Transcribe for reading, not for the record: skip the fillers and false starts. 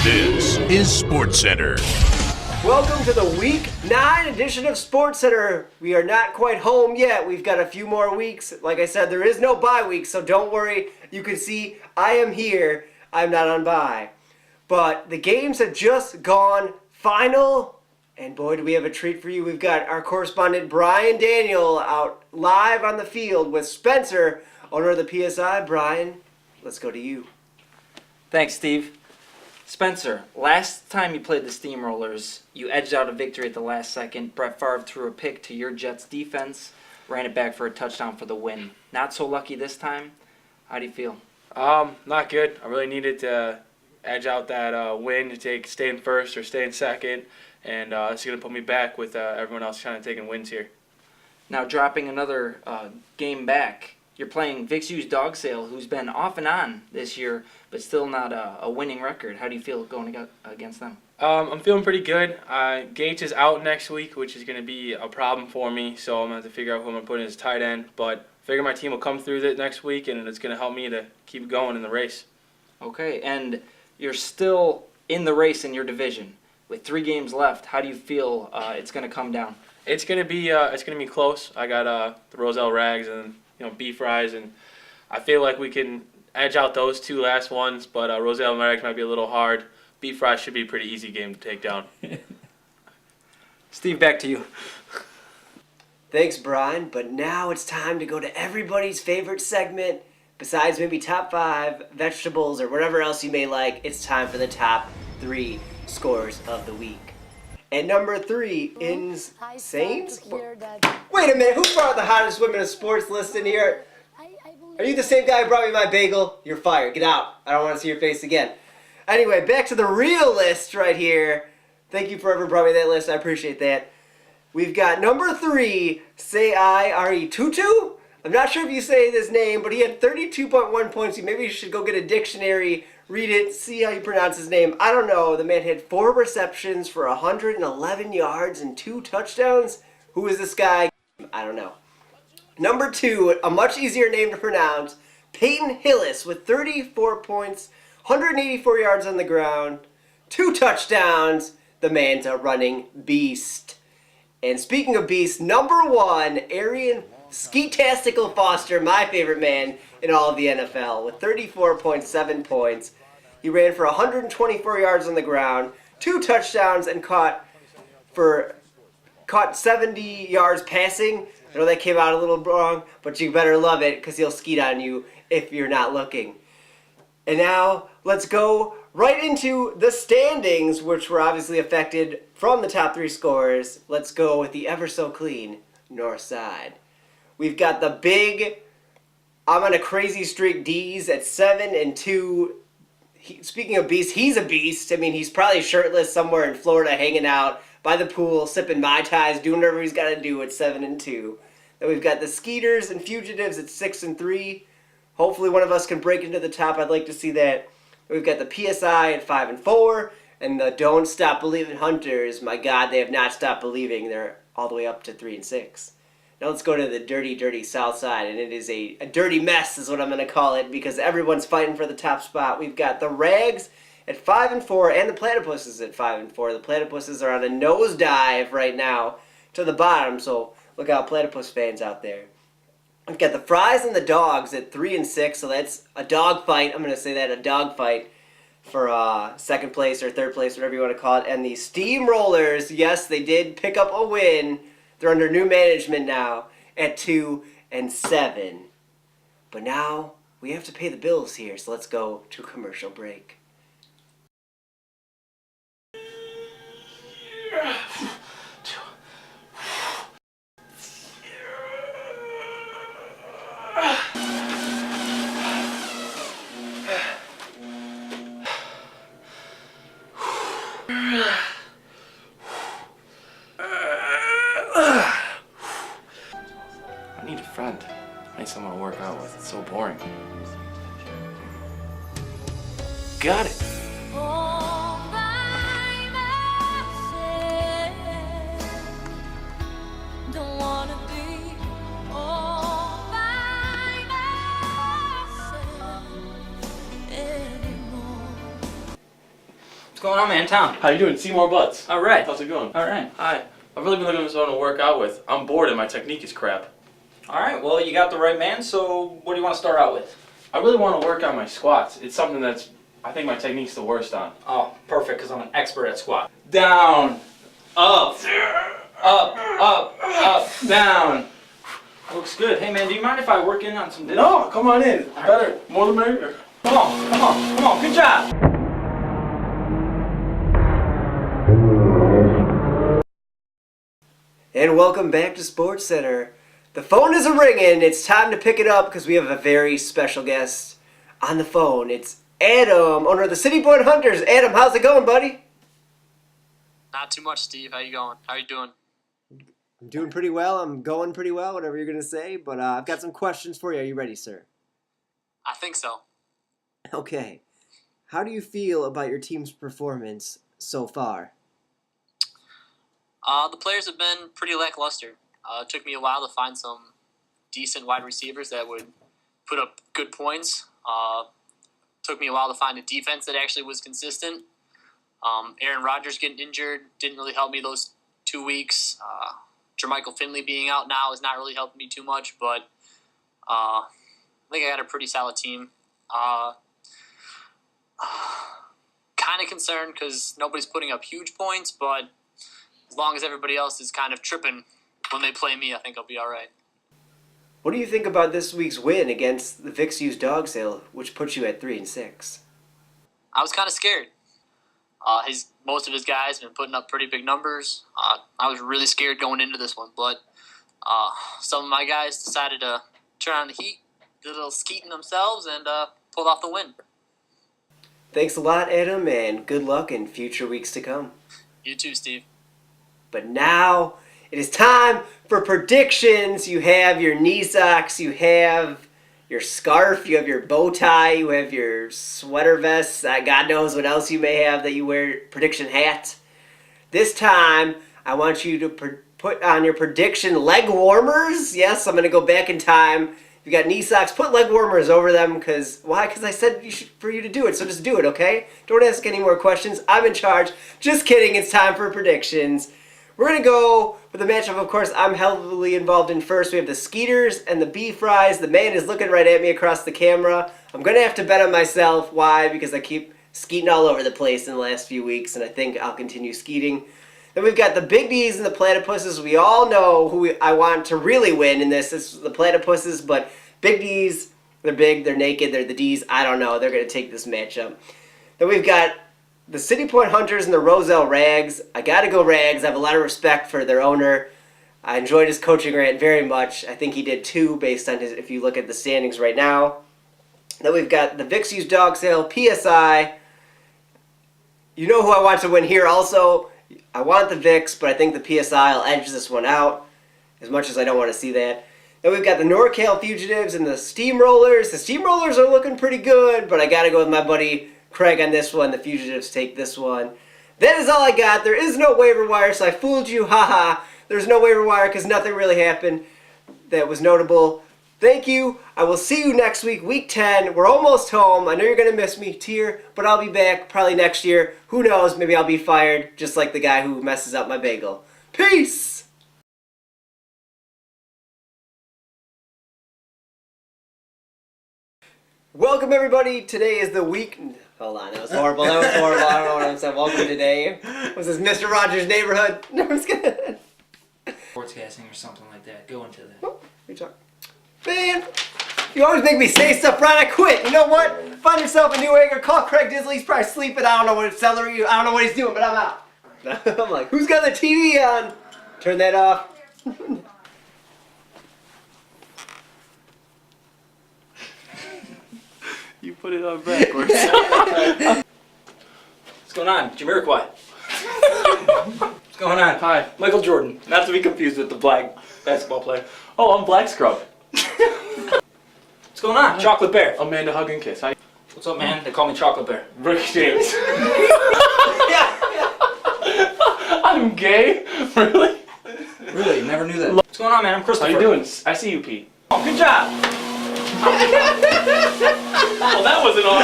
This is SportsCenter. Welcome to the Week 9 edition of SportsCenter. We are not quite home yet. We've got a few more weeks. Like I said, there is no bye week, so don't worry. You can see I am here. I'm not on bye. But the games have just gone final, and boy, do we have a treat for you. We've got our correspondent Brian Daniel out live on the field with Spencer, owner of the PSI. Brian, let's go to you. Thanks, Steve. Spencer, last time you played the Steamrollers, you edged out a victory at the last second. Brett Favre threw a pick to your Jets defense, ran it back for a touchdown for the win. Not so lucky this time. How do you feel? Not good. I really needed to edge out that win to stay in first or stay in second, and it's going to put me back with everyone else kind of taking wins here. Now dropping another game back, you're playing Vic's Used Dog Sale, who's been off and on this year, but still not a winning record. How do you feel going against them? I'm feeling pretty good. Gates is out next week, which is going to be a problem for me, so I'm going to have to figure out who I'm going to put in as tight end. But I figure my team will come through it next week, and it's going to help me to keep going in the race. Okay, and you're still in the race in your division. With 3 games left, how do you feel it's going to come down? It's going to be close. I got the Roselle Rags and beef fries, and I feel like we can edge out those 2 last ones, but Roselle Rags might be a little hard. Beef fries should be a pretty easy game to take down. Steve, back to you. Thanks, Brian. But now it's time to go to everybody's favorite segment. Besides maybe top 5 vegetables or whatever else you may like, it's time for the top 3 scores of the week. At number 3, Insane. Wait a minute, who brought the hottest women of sports list in here? Are you the same guy who brought me my bagel? You're fired. Get out. I don't want to see your face again. Anyway, back to the real list right here. Thank you for ever brought me that list. I appreciate that. We've got number 3, Say Tutu. I'm not sure if you say this name, but he had 32.1 points. Maybe you should go get a dictionary, read it, see how you pronounce his name. I don't know. The man had 4 receptions for 111 yards and 2 touchdowns. Who is this guy? I don't know. Number 2, a much easier name to pronounce, Peyton Hillis with 34 points, 184 yards on the ground, 2 touchdowns. The man's a running beast. And speaking of beasts, number 1, Arian Skeetastical Foster, my favorite man in all of the NFL, with 34.7 points. He ran for 124 yards on the ground, 2 touchdowns, and caught 70 yards passing. I know that came out a little wrong, but you better love it because he'll skeet on you if you're not looking. And now let's go right into the standings, which were obviously affected from the top 3 scores. Let's go with the ever so clean north side. We've got the big, I'm on a crazy streak, D's at 7-2. Speaking of beasts, he's a beast. I mean, he's probably shirtless somewhere in Florida hanging out by the pool, sipping Mai Tais, doing whatever he's got to do at 7-2. Then we've got the Skeeters and Fugitives at 6-3. Hopefully one of us can break into the top. I'd like to see that. We've got the PSI at 5-4. And the Don't Stop Believing Hunters, my God, they have not stopped believing. They're all the way up to 3-6. Now let's go to the dirty, dirty south side, and it is a dirty mess is what I'm going to call it because everyone's fighting for the top spot. We've got the Rags at 5-4 and the Platypuses at 5-4. The Platypuses are on a nosedive right now to the bottom, so look out, Platypus fans out there. We've got the Fries and the Dogs at 3-6, so that's a dog fight. I'm going to say that, a dog fight for second place or third place, whatever you want to call it. And the Steamrollers, yes, they did pick up a win. They're under new management now at 2-7. But now we have to pay the bills here, so let's go to a commercial break. I need a friend. I need someone to work out with. It's so boring. Got it. What's going on, man? Tom. How you doing? Seymour Butts. All right. How's it going? All right. Hi. I've really been looking for someone to work out with. I'm bored and my technique is crap. All right. Well, you got the right man. So, what do you want to start out with? I really want to work on my squats. It's something that's, I think my technique's the worst on. Oh, perfect, because I'm an expert at squat. Down, up, down. Looks good. Hey, man, do you mind if I work in on some dinner? No, come on in. Better. More the merrier. Come on. Good job. And welcome back to Sports Center. The phone is ringing. It's time to pick it up because we have a very special guest on the phone. It's Adam, owner of the City Point Hunters. Adam, how's it going, buddy? Not too much, Steve. How you going? How you doing? I'm doing pretty well. I'm going pretty well, whatever you're going to say. But I've got some questions for you. Are you ready, sir? I think so. Okay. How do you feel about your team's performance so far? The players have been pretty lackluster. It took me a while to find some decent wide receivers that would put up good points. Took me a while to find a defense that actually was consistent. Aaron Rodgers getting injured didn't really help me those 2 weeks. Jermichael Finley being out now is not really helping me too much, but I think I got a pretty solid team. Kind of concerned because nobody's putting up huge points, but as long as everybody else is kind of tripping when they play me, I think I'll be all right. What do you think about this week's win against the Vic's Used Dog Sale, which puts you at 3-6? I was kind of scared. Most of his guys have been putting up pretty big numbers. I was really scared going into this one, but some of my guys decided to turn on the heat, did a little skeeting themselves, and pulled off the win. Thanks a lot, Adam, and good luck in future weeks to come. You too, Steve. But now it is time for predictions. You have your knee socks, you have your scarf, you have your bow tie, you have your sweater vest. God knows what else you may have that you wear. Prediction hat. This time, I want you to put on your prediction leg warmers. Yes, I'm going to go back in time. If you got knee socks, put leg warmers over them. Why? Because I said for you to do it, so just do it, okay? Don't ask any more questions. I'm in charge. Just kidding. It's time for predictions. We're going to go with the matchup. Of course, I'm heavily involved in first. We have the Skeeters and the B-Fries. The man is looking right at me across the camera. I'm going to have to bet on myself. Why? Because I keep skeeting all over the place in the last few weeks, and I think I'll continue skeeting. Then we've got the Big D's and the Platypuses. We all know who I want to really win in this. This is the Platypuses, but Big D's, they're big, they're naked, they're the D's. I don't know. They're going to take this matchup. Then we've got the City Point Hunters and the Roselle Rags. I gotta go Rags. I have a lot of respect for their owner. I enjoyed his coaching rant very much. I think he did too, based on his, if you look at the standings right now. Then we've got the Vic's Used Dog Sale, PSI. You know who I want to win here also. I want the Vic's, but I think the PSI will edge this one out, as much as I don't want to see that. Then we've got the NorCal Fugitives and the Steamrollers. The Steamrollers are looking pretty good, but I gotta go with my buddy Craig on this one. The Fugitives take this one. That is all I got. There is no waiver wire, so I fooled you. Haha. There's no waiver wire because nothing really happened that was notable. Thank you. I will see you next week, week 10. We're almost home. I know you're going to miss me here, but I'll be back probably next year. Who knows? Maybe I'll be fired just like the guy who messes up my bagel. Peace! Welcome, everybody. Today is the week... Hold on, that was horrible. I don't know what I'm saying. Welcome today. Was this Mr. Rogers' Neighborhood? No, I'm just kidding. Sportscasting or something like that. Go into that. What are you talking? Man, you always make me say stuff, Brian. I quit. You know what? Find yourself a new anchor. Call Craig Disley. He's probably sleeping. I don't know what celery. I don't know what he's doing, but I'm out. I'm like, who's got the TV on? Turn that off. You put it on backwards. What's going on? Jamiroquai. What's going on? Hi. Michael Jordan. Not to be confused with the black basketball player. Oh, I'm Black Scrub. What's going on? Chocolate Bear. Amanda Hug and Kiss. Hi. What's up, man? They call me Chocolate Bear. Rick James. Yeah. I'm gay? Really? Really? Never knew that. What's going on, man? I'm Christopher. How you doing? I see you, Pete. Oh, good job. Well, that wasn't on.